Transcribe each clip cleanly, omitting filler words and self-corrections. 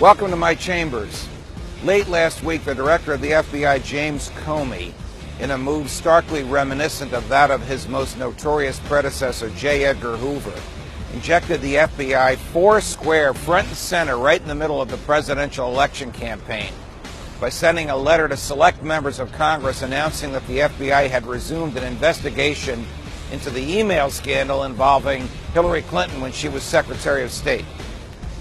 Welcome to my chambers. Late last week, the director of the FBI, James Comey, in a move starkly reminiscent of that of his most notorious predecessor, J. Edgar Hoover, injected the FBI foursquare front and center right in the middle of the presidential election campaign by sending a letter to select members of Congress announcing that the FBI had resumed an investigation into the email scandal involving Hillary Clinton when she was Secretary of State.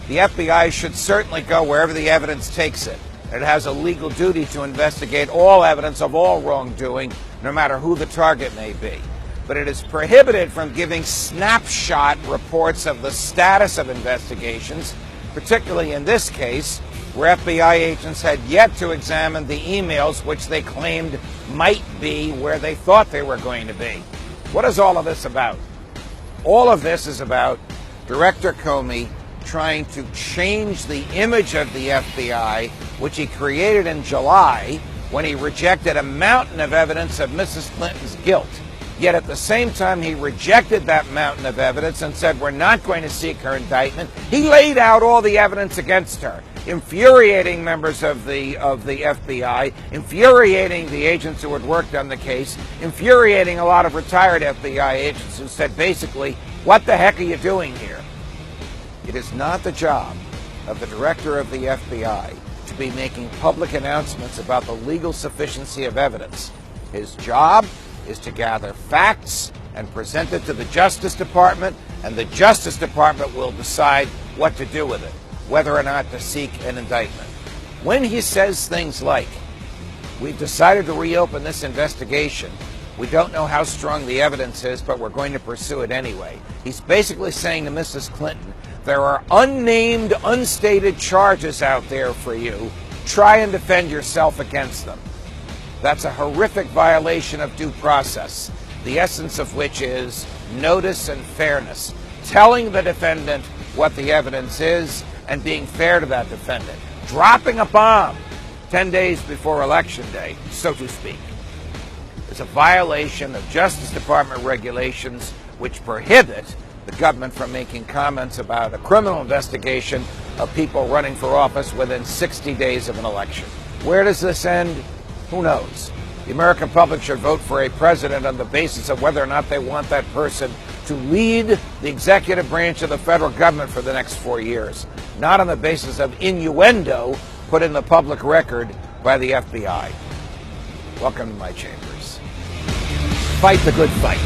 The FBI should certainly go wherever the evidence takes it. It has a legal duty to investigate all evidence of all wrongdoing, no matter who the target may be. But it is prohibited from giving snapshot reports of the status of investigations, particularly in this case, where FBI agents had yet to examine the emails which they claimed might be where they thought they were going to be. What is all of this about? All of this is about Director Comey trying to change the image of the FBI, which he created in July when he rejected a mountain of evidence of Mrs. Clinton's guilt. Yet at the same time he rejected that mountain of evidence and said we're not going to seek her indictment, he laid out all the evidence against her, infuriating members of the FBI, infuriating the agents who had worked on the case, infuriating a lot of retired FBI agents who said basically, what the heck are you doing here? It is not the job of the director of the FBI to be making public announcements about the legal sufficiency of evidence. His job is to gather facts and present it to the Justice Department, and the Justice Department will decide what to do with it, whether or not to seek an indictment. When he says things like, we've decided to reopen this investigation, we don't know how strong the evidence is, but we're going to pursue it anyway. He's basically saying to Mrs. Clinton, there are unnamed, unstated charges out there for you. Try and defend yourself against them. That's a horrific violation of due process, the essence of which is notice and fairness, telling the defendant what the evidence is and being fair to that defendant, dropping a bomb 10 days before Election Day, so to speak, is a violation of Justice Department regulations which prohibit the government from making comments about a criminal investigation of people running for office within 60 days of an election. Where does this end? Who knows? The American public should vote for a president on the basis of whether or not they want that person to lead the executive branch of the federal government for the next 4 years, not on the basis of innuendo put in the public record by the FBI. Welcome to my chambers. Fight the good fight.